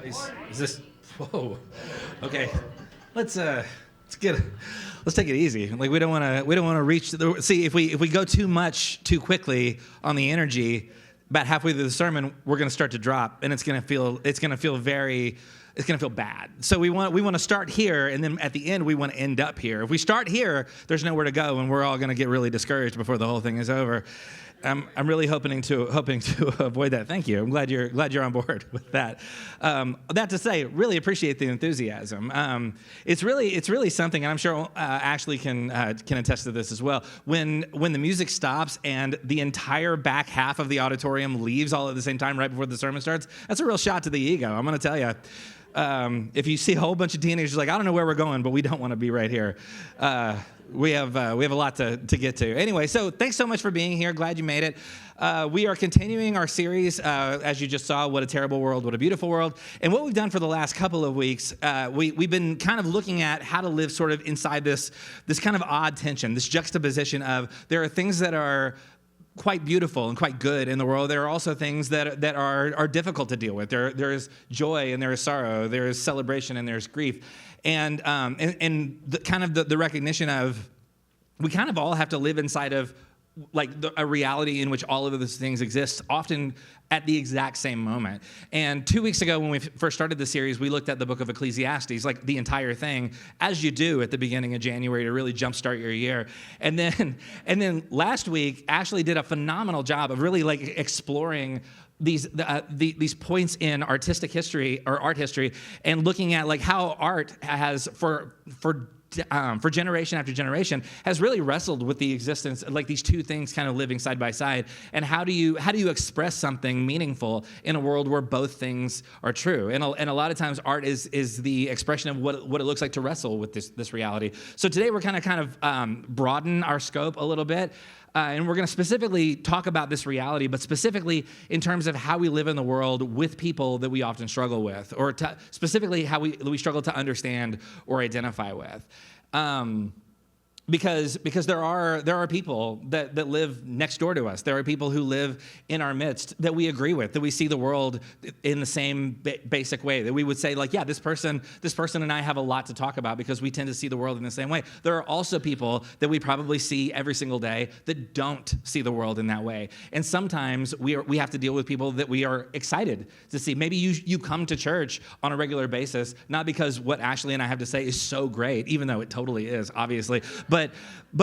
Is this? Whoa. Okay. Let's take it easy. Like we don't want to reach see if we go too much too quickly on the energy, about halfway through the sermon we're going to start to drop, and it's going to feel bad. So we want to start here, and then at the end we want to end up here. If we start here, there's nowhere to go, and we're all going to get really discouraged before the whole thing is over. I'm really hoping to avoid that. Thank you. I'm glad you're on board with that. That to say, really appreciate the enthusiasm. It's really something, and I'm sure Ashley can attest to this as well. When the music stops and the entire back half of the auditorium leaves all at the same time right before the sermon starts, that's a real shot to the ego. I'm going to tell you. If you see a whole bunch of teenagers like, I don't know where we're going, but we don't want to be right here. We have a lot to get to. Anyway, so thanks so much for being here. Glad you made it. We are continuing our series, as you just saw, What a Terrible World, What a Beautiful World. And what we've done for the last couple of weeks, we've been kind of looking at how to live sort of inside this kind of odd tension, this juxtaposition of there are things that are quite beautiful and quite good in the world. There are also things that are difficult to deal with. There is joy and there is sorrow. There is celebration and there's grief. And the recognition of we kind of all have to live inside of like a reality in which all of those things exist, often at the exact same moment. And 2 weeks ago, when we first started the series, we looked at the book of Ecclesiastes, like the entire thing, as you do at the beginning of January to really jumpstart your year. And then last week, Ashley did a phenomenal job of really like exploring these points in artistic history or art history, and looking at like how art has for generation after generation has really wrestled with the existence of like these two things kind of living side by side. And how do you express something meaningful in a world where both things are true? And a lot of times art is the expression of what it looks like to wrestle with this reality. So today we're kind of broaden our scope a little bit. And we're going to specifically talk about this reality, but specifically in terms of how we live in the world with people that we often struggle with, or specifically how we struggle to understand or identify with. Because there are people that live next door to us. There are people who live in our midst that we agree with, that we see the world in the same basic way, that we would say like, yeah, this person and I have a lot to talk about because we tend to see the world in the same way. There are also people that we probably see every single day that don't see the world in that way. And sometimes we have to deal with people that we are excited to see. Maybe you come to church on a regular basis, not because what Ashley and I have to say is so great, even though it totally is, obviously, but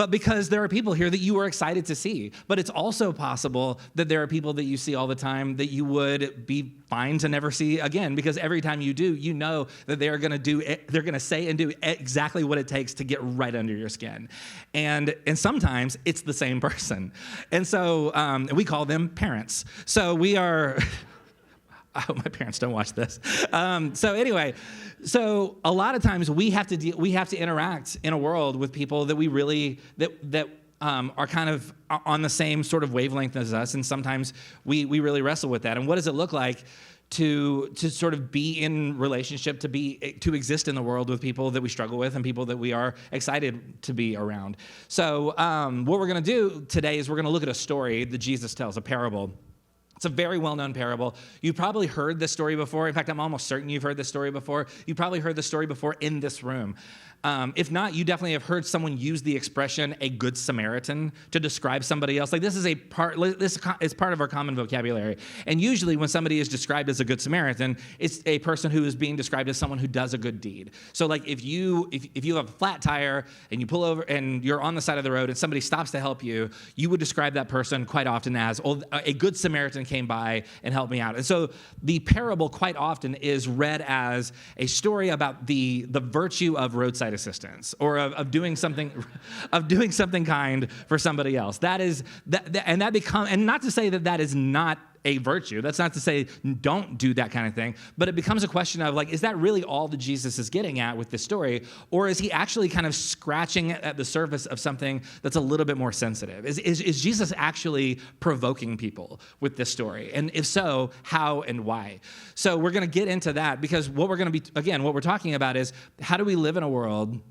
because there are people here that you are excited to see. But it's also possible that there are people that you see all the time that you would be fine to never see again, because every time you do, you know that they're going to say and do exactly what it takes to get right under your skin. And sometimes it's the same person. And so we call them parents. So we are... I hope my parents don't watch this. So a lot of times we have to interact in a world with people that we really that are kind of on the same sort of wavelength as us, and sometimes we really wrestle with that. And what does it look like to sort of be in relationship, to exist in the world with people that we struggle with and people that we are excited to be around? So what we're going to do today is we're going to look at a story that Jesus tells, a parable. It's a very well-known parable. You've probably heard this story before. In fact, I'm almost certain you've heard this story before. You probably heard this story before in this room. If not, you definitely have heard someone use the expression "a Good Samaritan" to describe somebody else. Like this is part of our common vocabulary. And usually when somebody is described as a Good Samaritan, it's a person who is being described as someone who does a good deed. So like if you have a flat tire and you pull over and you're on the side of the road and somebody stops to help you, you would describe that person quite often as, oh, a Good Samaritan came by and helped me out. And so the parable quite often is read as a story about the virtue of roadside assistance, or of doing something kind for somebody else. And not to say that is not a virtue. That's not to say don't do that kind of thing, but it becomes a question of like, is that really all that Jesus is getting at with this story? Or is he actually kind of scratching at the surface of something that's a little bit more sensitive? Is Jesus actually provoking people with this story? And if so, how and why? So we're going to get into that, because what we're talking about is how do we live in a world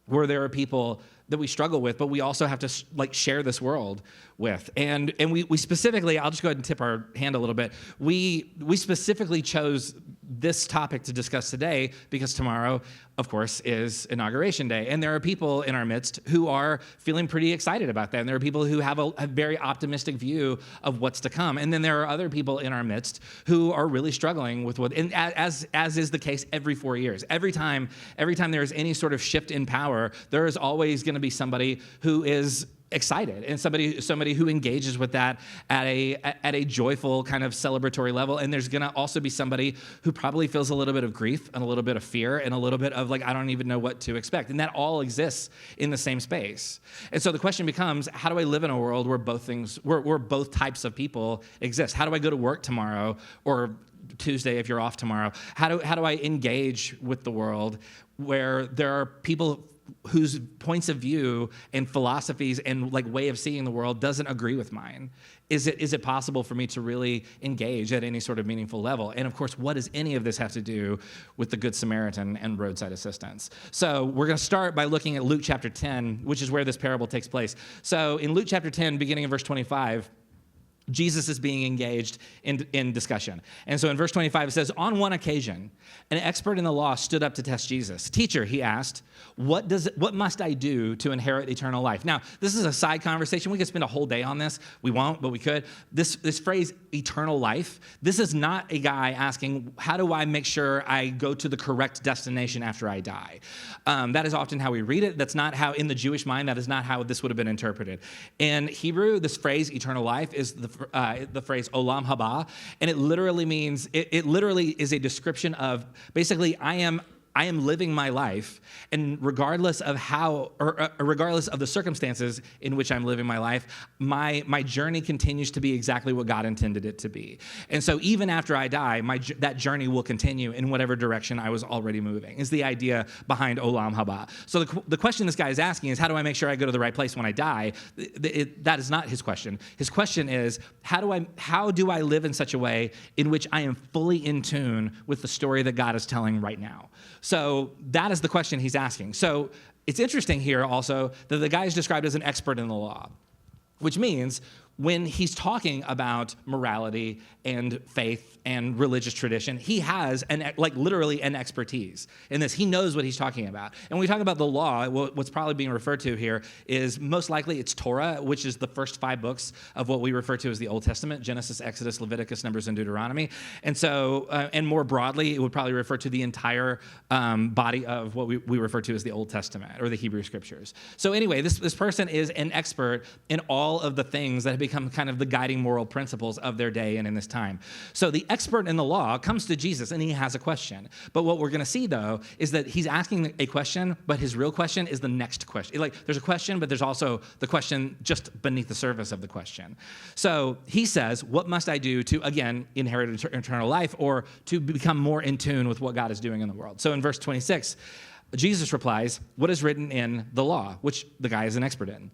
where there are people that we struggle with, but we also have to share this world with. And we specifically, I'll just go ahead and tip our hand a little bit. We specifically chose this topic to discuss today because tomorrow, of course, is Inauguration Day. And there are people in our midst who are feeling pretty excited about that. And there are people who have a very optimistic view of what's to come. And then there are other people in our midst who are really struggling with and as is the case every 4 years. Every time there is any sort of shift in power, there is always going to be somebody who is excited and somebody who engages with that at a joyful kind of celebratory level. And there's going to also be somebody who probably feels a little bit of grief and a little bit of fear and a little bit of I don't even know what to expect. And that all exists in the same space. And so the question becomes, how do I live in a world where both types of people exist? How do I go to work tomorrow or Tuesday if you're off tomorrow? How do I engage with the world where there are people whose points of view and philosophies and way of seeing the world doesn't agree with mine? Is it possible for me to really engage at any sort of meaningful level? And of course, what does any of this have to do with the Good Samaritan and roadside assistance? So we're going to start by looking at Luke chapter 10, which is where this parable takes place. So in Luke chapter 10, beginning in verse 25, Jesus is being engaged in discussion. And so in verse 25, it says, on one occasion, an expert in the law stood up to test Jesus. Teacher, he asked, what must I do to inherit eternal life? Now, this is a side conversation. We could spend a whole day on this. We won't, but we could. This phrase, eternal life, this is not a guy asking, how do I make sure I go to the correct destination after I die? That is often how we read it. That's not how, in the Jewish mind, that is not how this would have been interpreted. In Hebrew, this phrase, eternal life, is the phrase olam haba, and it literally means, it literally is a description of, basically, I am living my life, and regardless of regardless of the circumstances in which I'm living my life, my journey continues to be exactly what God intended it to be. And so even after I die, that journey will continue in whatever direction I was already moving, is the idea behind olam haba. So the question this guy is asking is, how do I make sure I go to the right place when I die? That is not his question. His question is, how do I live in such a way in which I am fully in tune with the story that God is telling right now? So that is the question he's asking. So it's interesting here also that the guy is described as an expert in the law, which means when he's talking about morality and faith and religious tradition, he has literally an expertise in this. He knows what he's talking about. And when we talk about the law, what's probably being referred to here is most likely it's Torah, which is the first 5 books of what we refer to as the Old Testament: Genesis, Exodus, Leviticus, Numbers, and Deuteronomy. And so, and more broadly, it would probably refer to the entire body of what we refer to as the Old Testament or the Hebrew Scriptures. So anyway, this person is an expert in all of the things that have become kind of the guiding moral principles of their day and in this time. So the expert in the law comes to Jesus and he has a question. But what we're going to see, though, is that he's asking a question, but his real question is the next question. There's a question, but there's also the question just beneath the surface of the question. So he says, what must I do to, again, inherit eternal life, or to become more in tune with what God is doing in the world? So in verse 26, Jesus replies, what is written in the law, which the guy is an expert in?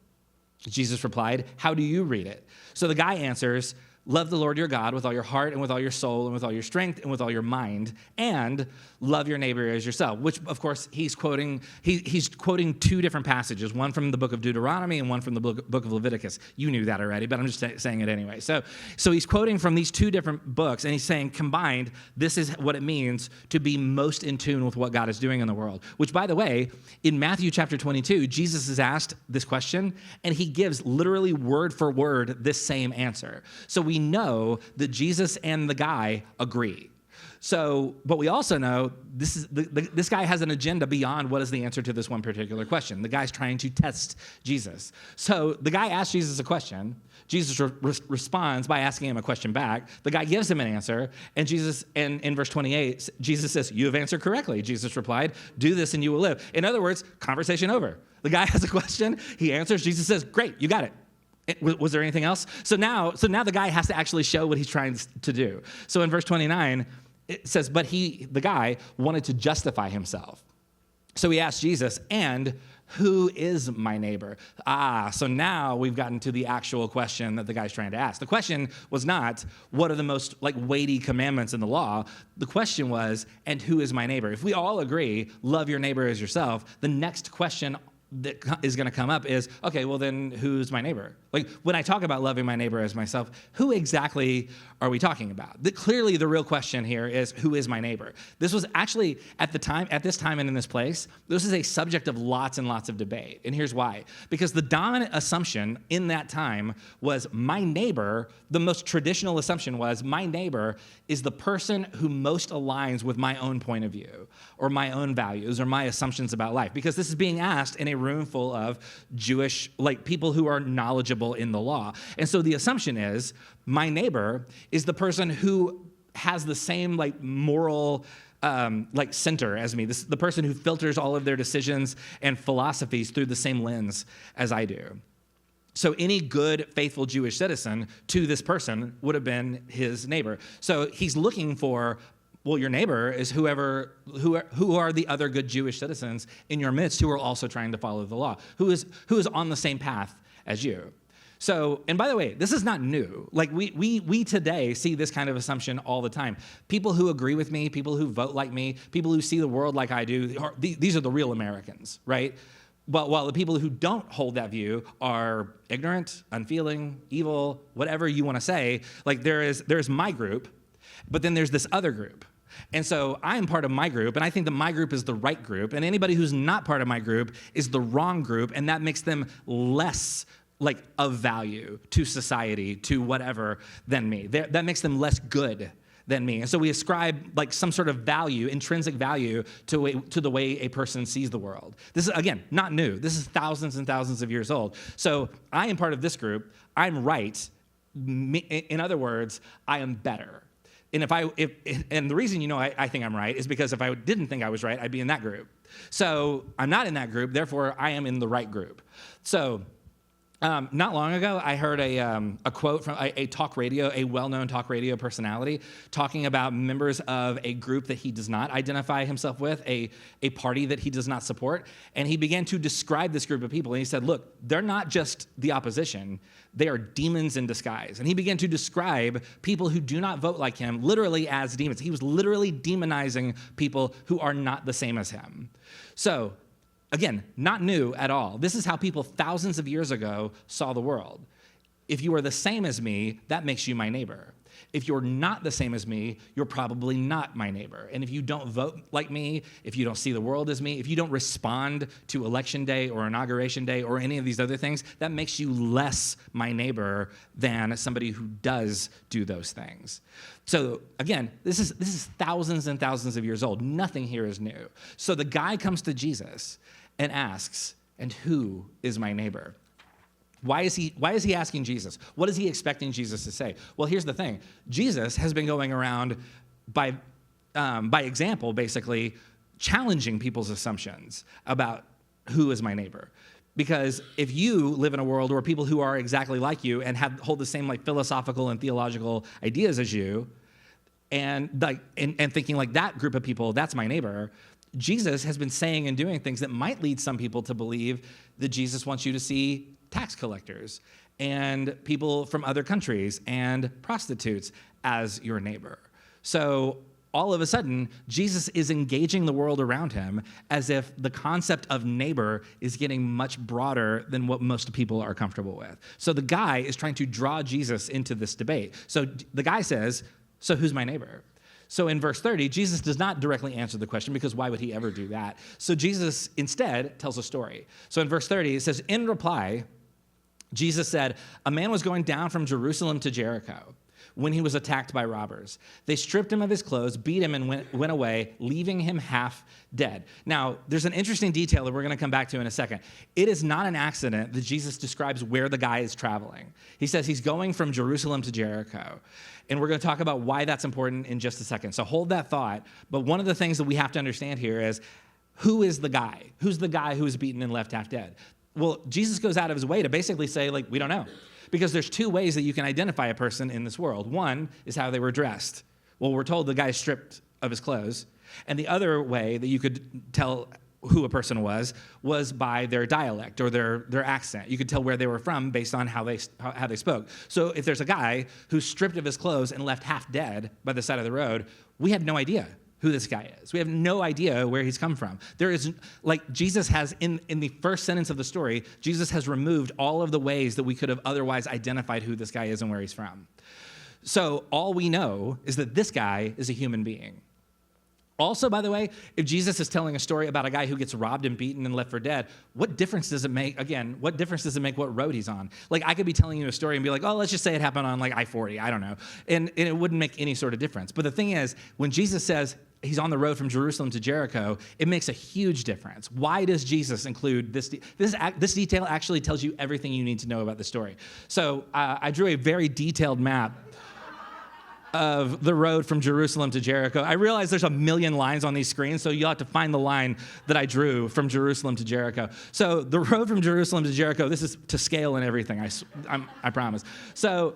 Jesus replied, how do you read it? So the guy answers, love the Lord your God with all your heart and with all your soul and with all your strength and with all your mind, and love your neighbor as yourself, which, of course, he's quoting 2 different passages, one from the book of Deuteronomy and one from the book of Leviticus. You knew that already, but I'm just saying it anyway. So he's quoting from these 2 different books, and he's saying, combined, this is what it means to be most in tune with what God is doing in the world, which, by the way, in Matthew chapter 22, Jesus is asked this question, and he gives literally word for word this same answer. So we know that Jesus and the guy agree. So, but we also know this guy has an agenda beyond what is the answer to this one particular question. The guy's trying to test Jesus. So the guy asks Jesus a question. Jesus responds by asking him a question back. The guy gives him an answer, and in verse 28, Jesus says, you have answered correctly. Jesus replied, do this and you will live. In other words, conversation over. The guy has a question. He answers. Jesus says, great, you got it. Was there anything else? So now the guy has to actually show what he's trying to do. So in verse 29, it says, but the guy wanted to justify himself. So he asked Jesus, and who is my neighbor? So now we've gotten to the actual question that the guy's trying to ask. The question was not, what are the most weighty commandments in the law? The question was, and who is my neighbor? If we all agree, love your neighbor as yourself, the next question that is going to come up is, okay, well then who's my neighbor? Like when I talk about loving my neighbor as myself, who exactly are we talking about? Clearly the real question here is, who is my neighbor? This was actually at this time and in this place, this is a subject of lots and lots of debate. And here's why. Because the dominant assumption in that time was my neighbor, the most traditional assumption was my neighbor is the person who most aligns with my own point of view or my own values or my assumptions about life. Because this is being asked in a room full of Jewish, like people who are knowledgeable in the law. And so the assumption is my neighbor is the person who has the same like moral like center as me. This is the person who filters all of their decisions and philosophies through the same lens as I do. So any good, faithful Jewish citizen to this person would have been his neighbor. So he's looking for, well, your neighbor is who are the other good Jewish citizens in your midst who are also trying to follow the law, who is on the same path as you. So, and by the way, this is not new. Like we today see this kind of assumption all the time. People who agree with me, people who vote like me, people who see the world like I do, these are the real Americans, right? But while the people who don't hold that view are ignorant, unfeeling, evil, whatever you want to say, like there's my group, but then there's this other group. And so I'm part of my group, and I think that my group is the right group, and anybody who's not part of my group is the wrong group, and that makes them less like of value to society, to whatever, than me. That makes them less good than me. And so we ascribe like some sort of value, intrinsic value to the way a person sees the world. This is, again, not new. This is thousands and thousands of years old. So I am part of this group. I'm right. In other words, I am better. And and the reason I think I'm right is because if I didn't think I was right, I'd be in that group. So I'm not in that group. Therefore, I am in the right group. So not long ago, I heard a quote from a well-known talk radio personality talking about members of a group that he does not identify himself with, a party that he does not support. And he began to describe this group of people. And he said, look, they're not just the opposition. They are demons in disguise. And he began to describe people who do not vote like him literally as demons. He was literally demonizing people who are not the same as him. So, again, not new at all. This is how people thousands of years ago saw the world. If you are the same as me, that makes you my neighbor. If you're not the same as me, you're probably not my neighbor. And if you don't vote like me, if you don't see the world as me, if you don't respond to election day or inauguration day or any of these other things, that makes you less my neighbor than somebody who does do those things. So again, this is thousands and thousands of years old. Nothing here is new. So the guy comes to Jesus and asks, and who is my neighbor? Why is he asking Jesus? What is he expecting Jesus to say? Well, here's the thing. Jesus has been going around by example, basically, challenging people's assumptions about who is my neighbor. Because if you live in a world where people who are exactly like you and hold the same like philosophical and theological ideas as you, and thinking like that group of people, that's my neighbor, Jesus has been saying and doing things that might lead some people to believe that Jesus wants you to see tax collectors and people from other countries and prostitutes as your neighbor. So all of a sudden, Jesus is engaging the world around him as if the concept of neighbor is getting much broader than what most people are comfortable with. So the guy is trying to draw Jesus into this debate. So the guy says, so who's my neighbor? So in verse 30, Jesus does not directly answer the question because why would he ever do that? So Jesus instead tells a story. So in verse 30, it says, in reply, Jesus said, a man was going down from Jerusalem to Jericho when he was attacked by robbers. They stripped him of his clothes, beat him, and went away, leaving him half dead. Now, there's an interesting detail that we're going to come back to in a second. It is not an accident that Jesus describes where the guy is traveling. He says he's going from Jerusalem to Jericho. And we're going to talk about why that's important in just a second. So hold that thought. But one of the things that we have to understand here is, who is the guy? Who's the guy who's beaten and left half dead? Well, Jesus goes out of his way to basically say, like, we don't know. Because there's two ways that you can identify a person in this world. One is how they were dressed. Well, we're told the guy stripped of his clothes. And the other way that you could tell who a person was by their dialect or their accent. You could tell where they were from based on how they spoke. So if there's a guy who's stripped of his clothes and left half dead by the side of the road, we have no idea who this guy is. We have no idea where he's come from. There is, like Jesus has, in the first sentence of the story, Jesus has removed all of the ways that we could have otherwise identified who this guy is and where he's from. So all we know is that this guy is a human being. Also, by the way, if Jesus is telling a story about a guy who gets robbed and beaten and left for dead, what difference does it make, again, what difference does it make what road he's on? Like, I could be telling you a story and be like, oh, let's just say it happened on, like, I-40, I don't know. And it wouldn't make any sort of difference. But the thing is, when Jesus says he's on the road from Jerusalem to Jericho, it makes a huge difference. Why does Jesus include this? This detail actually tells you everything you need to know about the story. So I drew a very detailed map of the road from Jerusalem to Jericho. I realize there's a million lines on these screens, so you'll have to find the line that I drew from Jerusalem to Jericho. So the road from Jerusalem to Jericho, this is to scale and everything, I promise. So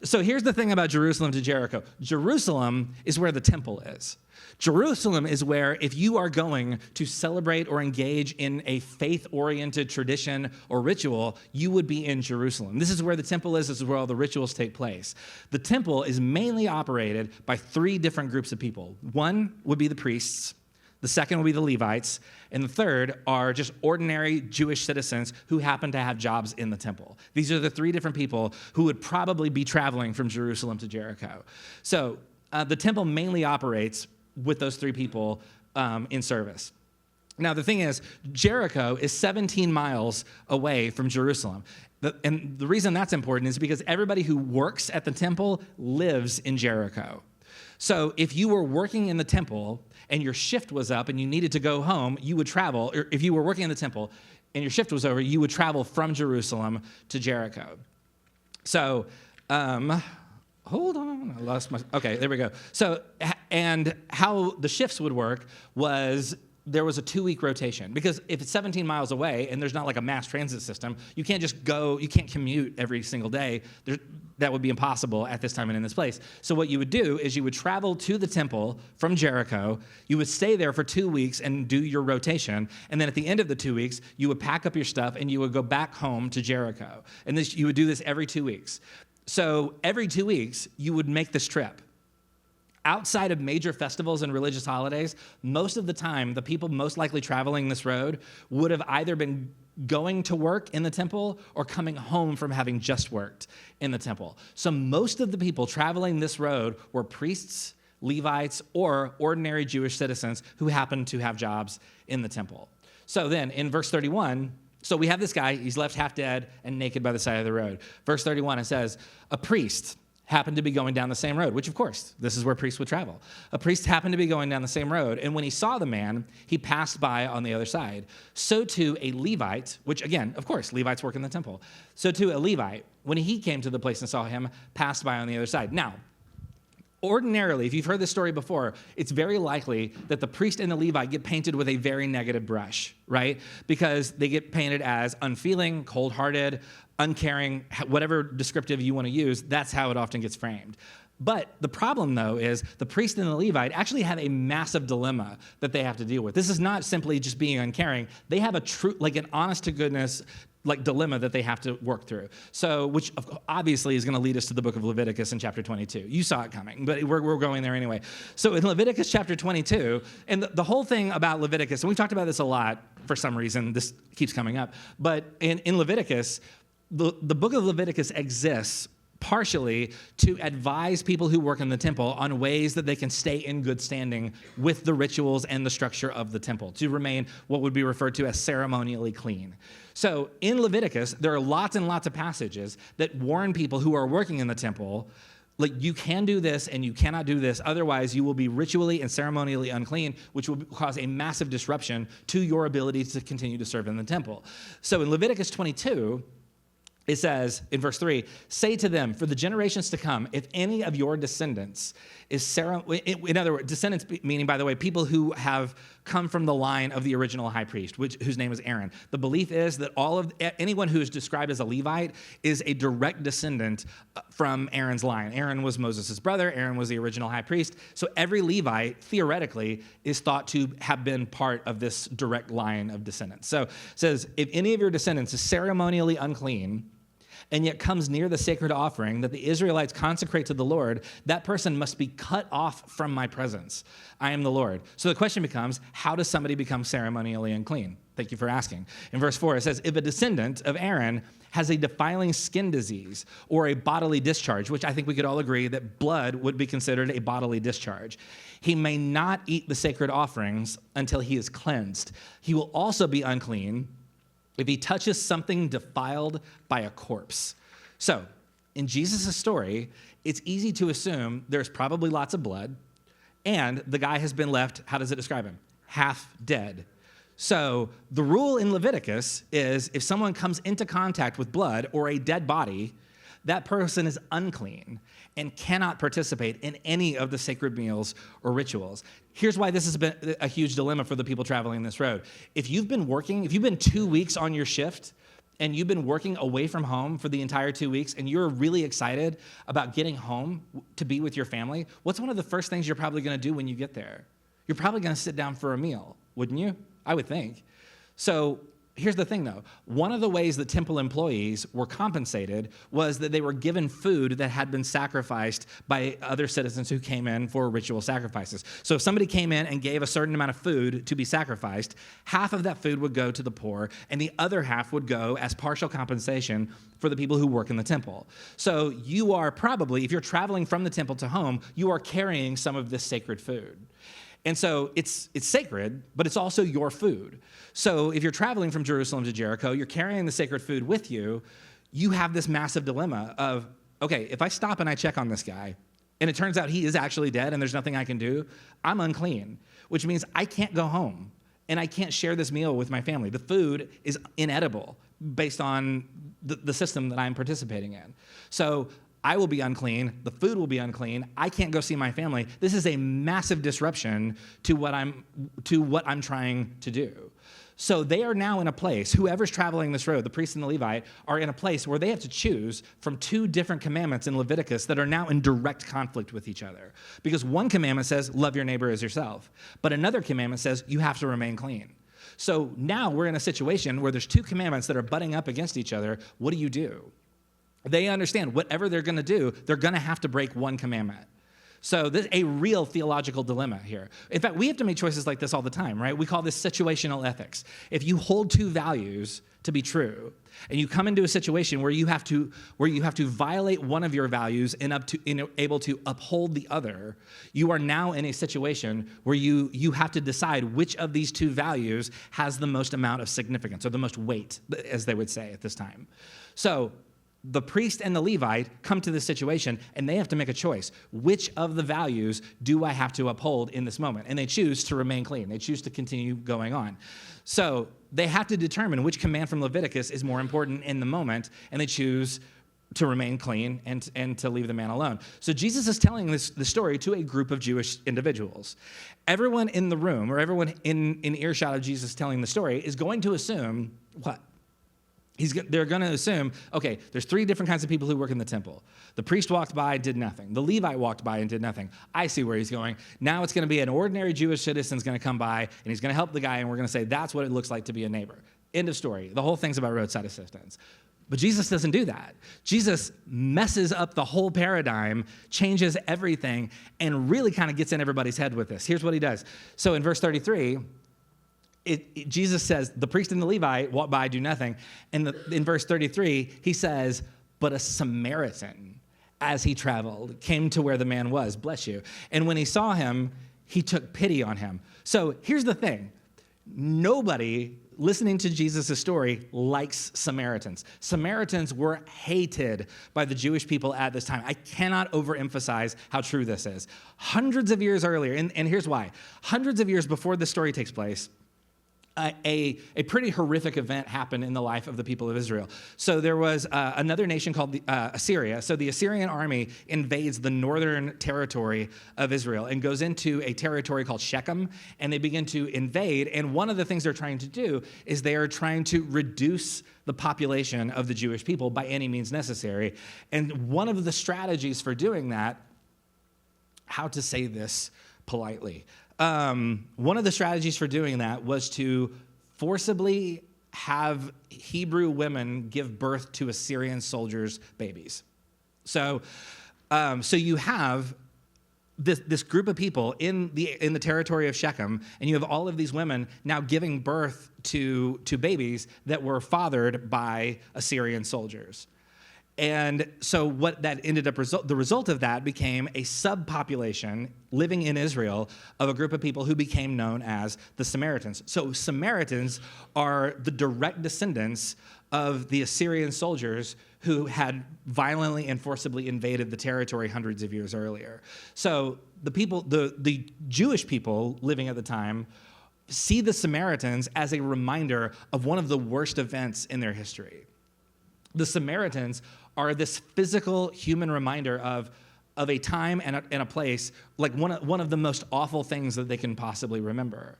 here's the thing about Jerusalem to Jericho. Jerusalem is where the temple is. Jerusalem is where, if you are going to celebrate or engage in a faith-oriented tradition or ritual, you would be in Jerusalem. This is where the temple is. This is where all the rituals take place. The temple is mainly operated by three different groups of people. One would be the priests. The second would be the Levites. And the third are just ordinary Jewish citizens who happen to have jobs in the temple. These are the three different people who would probably be traveling from Jerusalem to Jericho. So the temple mainly operates with those three people in service. Now, the thing is, Jericho is 17 miles away from Jerusalem. And the reason that's important is because everybody who works at the temple lives in Jericho. So if you were working in the temple and your shift was up and you needed to go home, you would travel. Or if you were working in the temple and your shift was over, you would travel from Jerusalem to Jericho. So, hold on, I lost my, okay, there we go. So, and how the shifts would work was there was a 2-week rotation, because if it's 17 miles away and there's not like a mass transit system, you can't just go, you can't commute every single day. That would be impossible at this time and in this place. So what you would do is you would travel to the temple from Jericho, you would stay there for 2 weeks and do your rotation, and then at the end of the 2 weeks, you would pack up your stuff and you would go back home to Jericho. And you would do this every 2 weeks. So every 2 weeks, you would make this trip. Outside of major festivals and religious holidays, most of the time, the people most likely traveling this road would have either been going to work in the temple or coming home from having just worked in the temple. So most of the people traveling this road were priests, Levites, or ordinary Jewish citizens who happened to have jobs in the temple. So then in verse 31, so we have this guy, he's left half dead and naked by the side of the road. Verse 31, it says, a priest happened to be going down the same road, which of course, this is where priests would travel. A priest happened to be going down the same road, and when he saw the man, he passed by on the other side. So too a Levite, which again, of course, Levites work in the temple. So too a Levite, when he came to the place and saw him, passed by on the other side. Now, ordinarily, if you've heard this story before, it's very likely that the priest and the Levite get painted with a very negative brush, right? Because they get painted as unfeeling, cold-hearted, uncaring, whatever descriptive you want to use, that's how it often gets framed. But the problem, though, is the priest and the Levite actually have a massive dilemma that they have to deal with. This is not simply just being uncaring. They have a true, like an honest-to-goodness dilemma that they have to work through. So, which obviously is going to lead us to the book of Leviticus in chapter 22. You saw it coming, but we're going there anyway. So in Leviticus chapter 22, and the whole thing about Leviticus, and we've talked about this a lot for some reason, this keeps coming up, but in Leviticus, the book of Leviticus exists partially to advise people who work in the temple on ways that they can stay in good standing with the rituals and the structure of the temple, to remain what would be referred to as ceremonially clean. So in Leviticus, there are lots and lots of passages that warn people who are working in the temple, like, you can do this and you cannot do this, otherwise you will be ritually and ceremonially unclean, which will cause a massive disruption to your ability to continue to serve in the temple. So in Leviticus 22, it says in verse 3, say to them, for the generations to come, if any of your descendants is in other words, descendants meaning, by the way, people who have come from the line of the original high priest, whose name is Aaron. The belief is that anyone who is described as a Levite is a direct descendant from Aaron's line. Aaron was Moses' brother. Aaron was the original high priest. So every Levite, theoretically, is thought to have been part of this direct line of descendants. So it says, if any of your descendants is ceremonially unclean, and yet comes near the sacred offering that the Israelites consecrate to the Lord, that person must be cut off from my presence. I am the Lord. So the question becomes, how does somebody become ceremonially unclean? Thank you for asking. In verse 4, it says, if a descendant of Aaron has a defiling skin disease or a bodily discharge, which I think we could all agree that blood would be considered a bodily discharge, he may not eat the sacred offerings until he is cleansed. He will also be unclean if he touches something defiled by a corpse. So, in Jesus' story, it's easy to assume there's probably lots of blood, and the guy has been left, how does it describe him? Half dead. So, the rule in Leviticus is if someone comes into contact with blood or a dead body, that person is unclean and cannot participate in any of the sacred meals or rituals. Here's why this has been a huge dilemma for the people traveling this road. If you've been 2 weeks on your shift and you've been working away from home for the entire 2 weeks and you're really excited about getting home to be with your family, what's one of the first things you're probably gonna do when you get there? You're probably gonna sit down for a meal, wouldn't you? I would think. So here's the thing, though. One of the ways that temple employees were compensated was that they were given food that had been sacrificed by other citizens who came in for ritual sacrifices. So if somebody came in and gave a certain amount of food to be sacrificed, half of that food would go to the poor, and the other half would go as partial compensation for the people who work in the temple. So you are probably, if you're traveling from the temple to home, you are carrying some of this sacred food. And so it's sacred, but it's also your food. So if you're traveling from Jerusalem to Jericho, you're carrying the sacred food with you, you have this massive dilemma of, okay, if I stop and I check on this guy, and it turns out he is actually dead and there's nothing I can do, I'm unclean, which means I can't go home and I can't share this meal with my family. The food is inedible based on the system that I'm participating in. So I will be unclean, the food will be unclean, I can't go see my family. This is a massive disruption to what I'm trying to do. So they are now in a place, whoever's traveling this road, the priest and the Levite, are in a place where they have to choose from two different commandments in Leviticus that are now in direct conflict with each other. Because one commandment says, love your neighbor as yourself, but another commandment says, you have to remain clean. So now we're in a situation where there's two commandments that are butting up against each other. What do you do? They understand whatever they're going to do, they're going to have to break one commandment. So there's a real theological dilemma here. In fact, we have to make choices like this all the time, right? We call this situational ethics. If you hold two values to be true, and you come into a situation where you have to violate one of your values and able to uphold the other, you are now in a situation where you have to decide which of these two values has the most amount of significance, or the most weight, as they would say at this time. So the priest and the Levite come to this situation, and they have to make a choice. Which of the values do I have to uphold in this moment? And they choose to remain clean. They choose to continue going on. So they have to determine which command from Leviticus is more important in the moment, and they choose to remain clean and to leave the man alone. So Jesus is telling the story to a group of Jewish individuals. Everyone in the room, or everyone in earshot of Jesus telling the story, is going to assume what? They're going to assume, okay, there's three different kinds of people who work in the temple. The priest walked by, did nothing. The Levite walked by and did nothing. I see where he's going. Now it's going to be an ordinary Jewish citizen's going to come by, and he's going to help the guy, and we're going to say that's what it looks like to be a neighbor. End of story. The whole thing's about roadside assistance. But Jesus doesn't do that. Jesus messes up the whole paradigm, changes everything, and really kind of gets in everybody's head with this. Here's what he does. So in verse 33, Jesus says, the priest and the Levite walk by, do nothing. And in verse 33, he says, but a Samaritan, as he traveled, came to where the man was, bless you. And when he saw him, he took pity on him. So here's the thing. Nobody listening to Jesus' story likes Samaritans. Samaritans were hated by the Jewish people at this time. I cannot overemphasize how true this is. Hundreds of years earlier, and here's why. Hundreds of years before this story takes place, a pretty horrific event happened in the life of the people of Israel. So there was another nation called Assyria. So the Assyrian army invades the northern territory of Israel and goes into a territory called Shechem, and they begin to invade. And one of the things they're trying to do is they are trying to reduce the population of the Jewish people by any means necessary. And one of the strategies for doing that, how to say this politely, one of the strategies for doing that was to forcibly have Hebrew women give birth to Assyrian soldiers' babies. So you have this group of people in the territory of Shechem, and you have all of these women now giving birth to babies that were fathered by Assyrian soldiers. And so what that ended up, the result of that became a subpopulation living in Israel of a group of people who became known as the Samaritans. So Samaritans are the direct descendants of the Assyrian soldiers who had violently and forcibly invaded the territory hundreds of years earlier. So the Jewish people living at the time see the Samaritans as a reminder of one of the worst events in their history. The Samaritans are this physical human reminder of a time and a place, like one of the most awful things that they can possibly remember.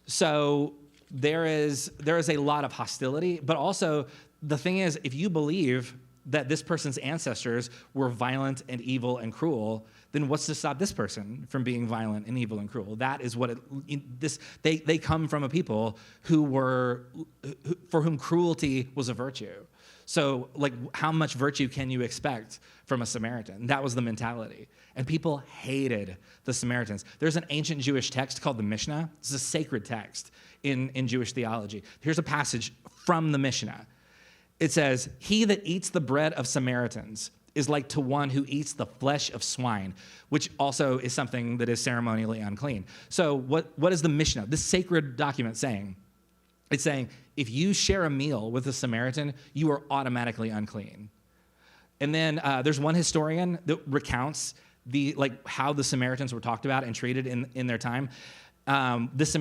So there is a lot of hostility, but also the thing is, if you believe that this person's ancestors were violent and evil and cruel, then what's to stop this person from being violent and evil and cruel? That is what they come from a people for whom cruelty was a virtue. So, like, how much virtue can you expect from a Samaritan? That was the mentality. And people hated the Samaritans. There's an ancient Jewish text called the Mishnah. It's a sacred text in Jewish theology. Here's a passage from the Mishnah. It says, "He that eats the bread of Samaritans is like to one who eats the flesh of swine," which also is something that is ceremonially unclean. So what is the Mishnah, this sacred document, saying? It's saying, if you share a meal with a Samaritan, you are automatically unclean. And then there's one historian that recounts how the Samaritans were talked about and treated in their time. This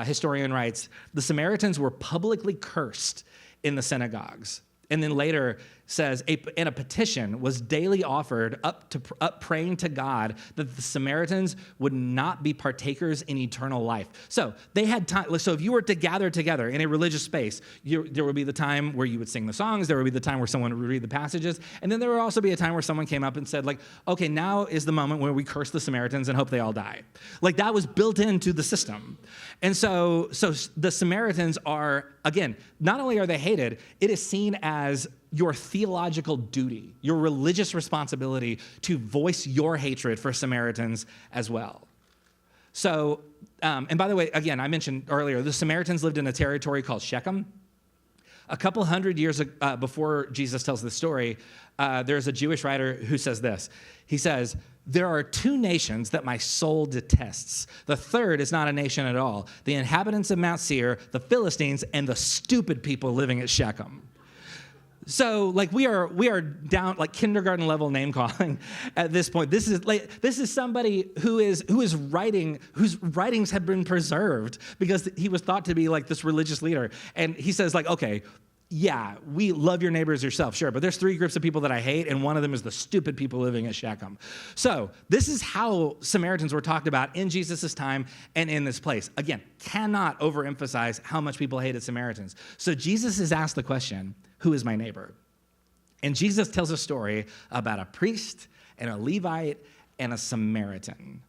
historian writes, "The Samaritans were publicly cursed in the synagogues." And then later says, and a petition was daily offered up praying to God that the Samaritans would not be partakers in eternal life. So they had time. So if you were to gather together in a religious space, there would be the time where you would sing the songs. There would be the time where someone would read the passages. And then there would also be a time where someone came up and said, like, okay, now is the moment where we curse the Samaritans and hope they all die. Like, that was built into the system. And so the Samaritans are, again, not only are they hated, it is seen as your theological duty, your religious responsibility to voice your hatred for Samaritans as well. So, and by the way, again, I mentioned earlier, the Samaritans lived in a territory called Shechem. A couple hundred years before Jesus tells this story, there's a Jewish writer who says this. He says, "There are two nations that my soul detests. The third is not a nation at all. The inhabitants of Mount Seir, the Philistines, and the stupid people living at Shechem." So, like, we are down like kindergarten level name calling at this point. This is somebody whose writings have been preserved because he was thought to be like this religious leader. And he says, like, okay, yeah, we love your neighbors yourself, sure, but there's three groups of people that I hate, and one of them is the stupid people living at Shechem. So this is how Samaritans were talked about in Jesus' time and in this place. Again, cannot overemphasize how much people hated Samaritans. So Jesus is asked the question, who is my neighbor? And Jesus tells a story about a priest and a Levite and a Samaritan.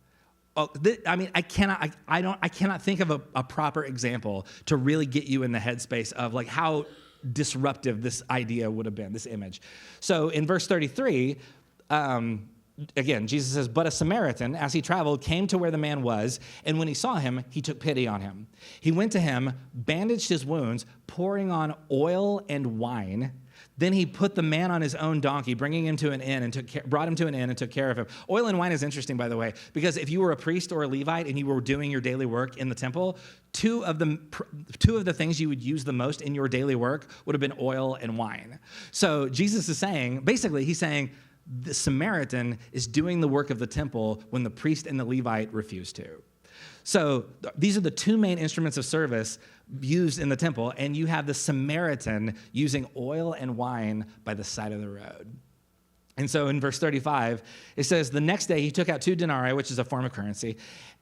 I cannot think of a proper example to really get you in the headspace of like how disruptive this idea would have been, this image. So in verse 33, again, Jesus says, "But a Samaritan, as he traveled, came to where the man was, and when he saw him, he took pity on him. He went to him, bandaged his wounds, pouring on oil and wine. Then he put the man on his own donkey, brought him to an inn and took care of him." Oil and wine is interesting, by the way, because if you were a priest or a Levite and you were doing your daily work in the temple, two of the things you would use the most in your daily work would have been oil and wine. So Jesus is saying, basically, he's saying, the Samaritan is doing the work of the temple when the priest and the Levite refuse to. So these are the two main instruments of service used in the temple, and you have the Samaritan using oil and wine by the side of the road. And so in verse 35, it says, "The next day he took out 2 denarii, which is a form of currency,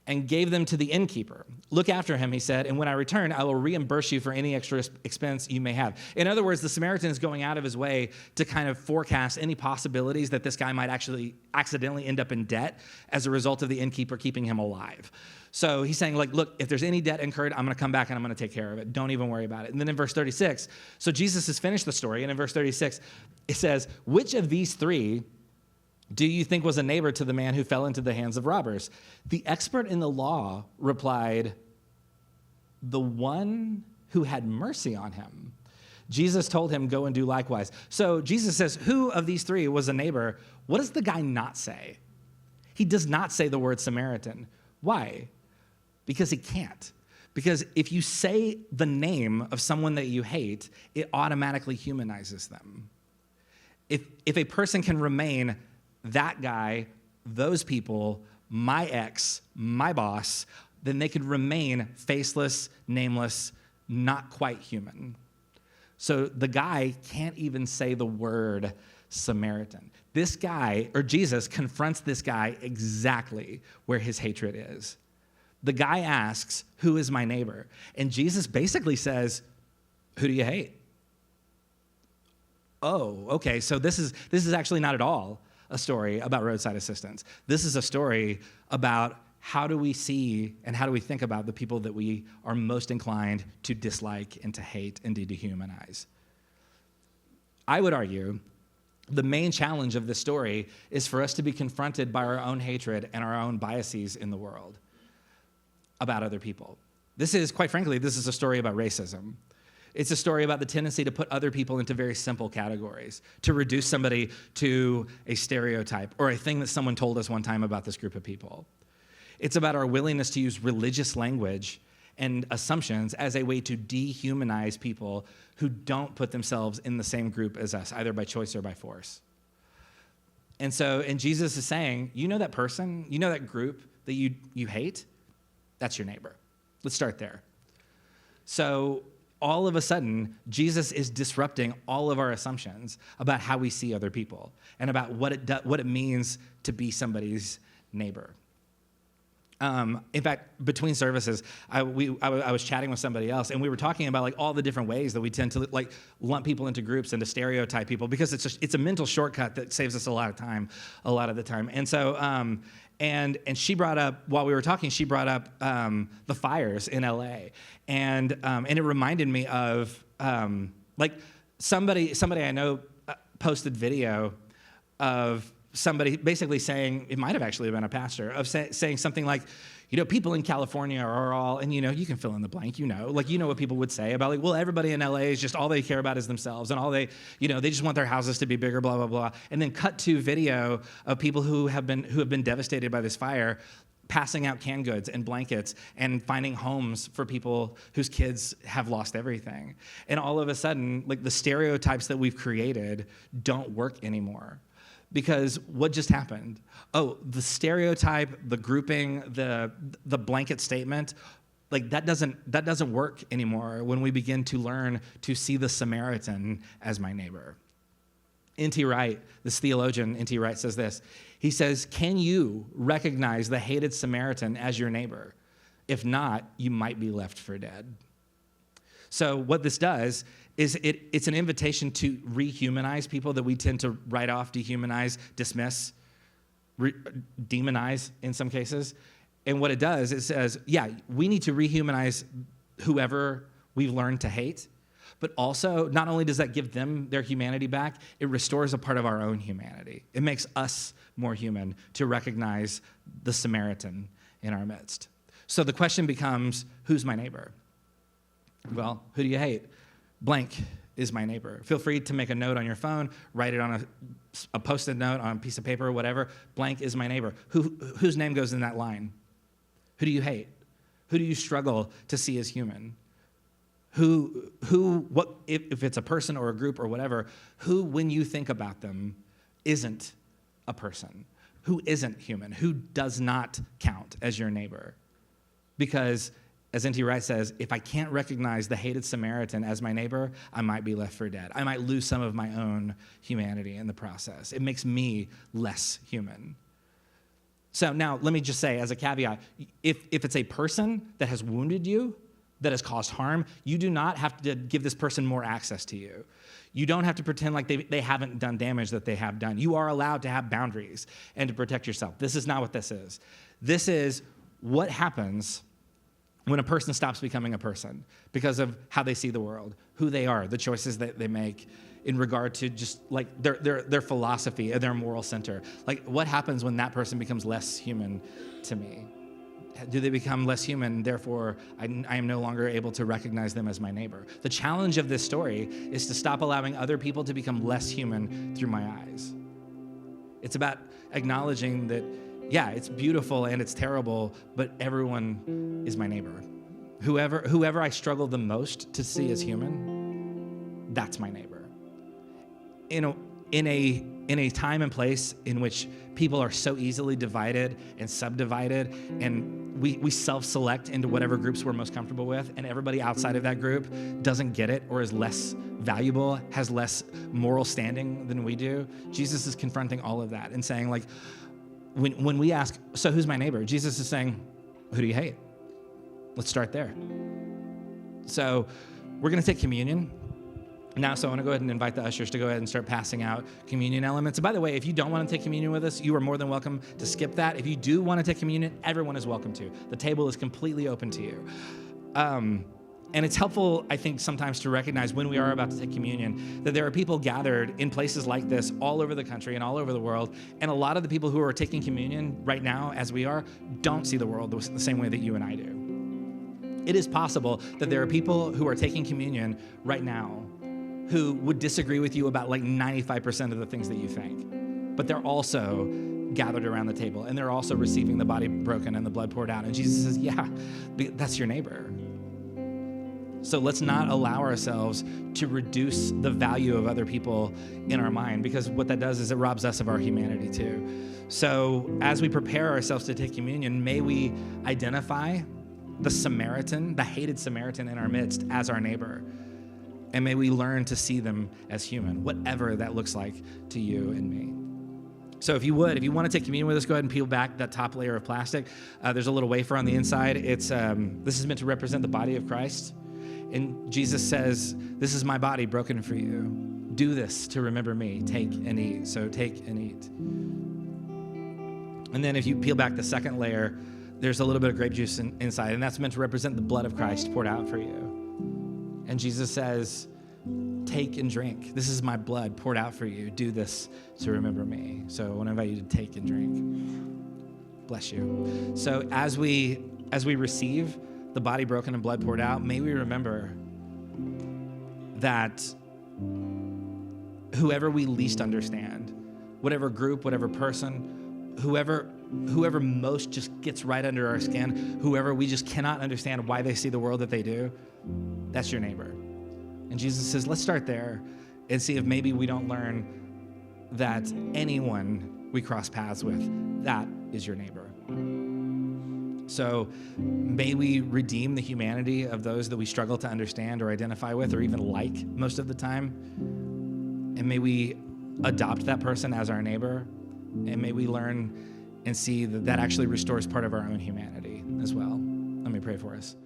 and gave them to the innkeeper. Look after him, he said, and when I return, I will reimburse you for any extra expense you may have. In other words, the Samaritan is going out of his way to kind of forecast any possibilities that this guy might actually accidentally end up in debt as a result of the innkeeper keeping him alive. So he's saying, like, look, if there's any debt incurred, I'm going to come back and I'm going to take care of it. Don't even worry about it. And then in verse 36, so Jesus has finished the story, and in verse 36, it says, which of these three do you think was a neighbor to the man who fell into the hands of robbers? The expert in the law replied, the one who had mercy on him. Jesus told him, go and do likewise. So Jesus says, who of these three was a neighbor? What does the guy not say? He does not say the word Samaritan. Why? Because he can't. Because if you say the name of someone that you hate, it automatically humanizes them. If a person can remain that guy, those people, my ex, my boss, then they could remain faceless, nameless, not quite human. So the guy can't even say the word Samaritan. This guy, or Jesus, confronts this guy exactly where his hatred is. The guy asks, who is my neighbor? And Jesus basically says, who do you hate? Oh, okay, so this is actually not at all a story about roadside assistance. This is a story about how do we see and how do we think about the people that we are most inclined to dislike and to hate and to dehumanize. I would argue the main challenge of this story is for us to be confronted by our own hatred and our own biases in the world about other people. This is, quite frankly, this is a story about racism. It's a story about the tendency to put other people into very simple categories, to reduce somebody to a stereotype or a thing that someone told us one time about this group of people. It's about our willingness to use religious language and assumptions as a way to dehumanize people who don't put themselves in the same group as us, either by choice or by force. And Jesus is saying, you know that person, you know that group that you hate? That's your neighbor. Let's start there. So all of a sudden, Jesus is disrupting all of our assumptions about how we see other people and about what it means to be somebody's neighbor. In fact, between services, I was chatting with somebody else, and we were talking about like all the different ways that we tend to like lump people into groups and to stereotype people because it's a mental shortcut that saves us a lot of time, a lot of the time. And so, and she brought up while we were talking, she brought up the fires in LA, and it reminded me of like somebody I know posted video of somebody basically saying, it might have actually been a pastor, of saying something like, you know, people in California are all, and you know, you can fill in the blank, you know what people would say about like, well, everybody in LA is just, all they care about is themselves, and all they, you know, they just want their houses to be bigger, blah, blah, blah. And then cut to video of people who have been devastated by this fire, passing out canned goods and blankets and finding homes for people whose kids have lost everything. And all of a sudden, like the stereotypes that we've created don't work anymore. Because what just happened? Oh, the stereotype, the grouping, the blanket statement, like that doesn't work anymore when we begin to learn to see the Samaritan as my neighbor. N.T. Wright, this theologian, N.T. Wright says this. He says, can you recognize the hated Samaritan as your neighbor? If not, you might be left for dead. So what this does is it's an invitation to rehumanize people that we tend to write off, dehumanize, dismiss, demonize in some cases. And what it does, it says, yeah, we need to rehumanize whoever we've learned to hate, but also not only does that give them their humanity back, it restores a part of our own humanity. It makes us more human to recognize the Samaritan in our midst. So the question becomes, who's my neighbor? Well, who do you hate? Blank is my neighbor. Feel free to make a note on your phone, write it on a Post-it note on a piece of paper or whatever. Blank is my neighbor. Whose name goes in that line? Who do you hate? Who do you struggle to see as human? What, if it's a person or a group or whatever, who, when you think about them, isn't a person? Who isn't human? Who does not count as your neighbor? Because as N.T. Wright says, if I can't recognize the hated Samaritan as my neighbor, I might be left for dead. I might lose some of my own humanity in the process. It makes me less human. So now let me just say as a caveat, if it's a person that has wounded you, that has caused harm, you do not have to give this person more access to you. You don't have to pretend like they haven't done damage that they have done. You are allowed to have boundaries and to protect yourself. This is not what this is. This is what happens when a person stops becoming a person because of how they see the world, who they are, the choices that they make in regard to just like their philosophy and their moral center. Like what happens when that person becomes less human to me? Do they become less human? Therefore, I am no longer able to recognize them as my neighbor. The challenge of this story is to stop allowing other people to become less human through my eyes. It's about acknowledging that, yeah, it's beautiful and it's terrible, but everyone is my neighbor. Whoever I struggle the most to see as human, that's my neighbor. In a time and place in which people are so easily divided and subdivided, and we self-select into whatever groups we're most comfortable with, and everybody outside of that group doesn't get it or is less valuable, has less moral standing than we do, Jesus is confronting all of that and saying, like, when we ask, so who's my neighbor? Jesus is saying, who do you hate? Let's start there. So we're going to take communion now, so I want to go ahead and invite the ushers to go ahead and start passing out communion elements. And by the way, if you don't want to take communion with us, you are more than welcome to skip that. If you do want to take communion, everyone is welcome to. The table is completely open to you. And it's helpful, I think, sometimes to recognize when we are about to take communion that there are people gathered in places like this all over the country and all over the world. And a lot of the people who are taking communion right now, as we are, don't see the world the same way that you and I do. It is possible that there are people who are taking communion right now who would disagree with you about like 95% of the things that you think. But they're also gathered around the table, and they're also receiving the body broken and the blood poured out. And Jesus says, yeah, that's your neighbor. So let's not allow ourselves to reduce the value of other people in our mind, because what that does is it robs us of our humanity too. So as we prepare ourselves to take communion, may we identify the Samaritan, the hated Samaritan in our midst, as our neighbor. And may we learn to see them as human, whatever that looks like to you and me. So if you want to take communion with us, go ahead and peel back that top layer of plastic. There's a little wafer on the inside. This is meant to represent the body of Christ. And Jesus says, this is my body broken for you. Do this to remember me. Take and eat. So take and eat. And then if you peel back the second layer, there's a little bit of grape juice inside, and that's meant to represent the blood of Christ poured out for you. And Jesus says, take and drink. This is my blood poured out for you. Do this to remember me. So I want to invite you to take and drink. Bless you. So as we receive the body broken and blood poured out, may we remember that whoever we least understand, whatever group, whatever person, whoever most just gets right under our skin, whoever we just cannot understand why they see the world that they do, that's your neighbor. And Jesus says, let's start there and see if maybe we don't learn that anyone we cross paths with, that is your neighbor. So may we redeem the humanity of those that we struggle to understand or identify with or even like most of the time. And may we adopt that person as our neighbor. And may we learn and see that that actually restores part of our own humanity as well. Let me pray for us.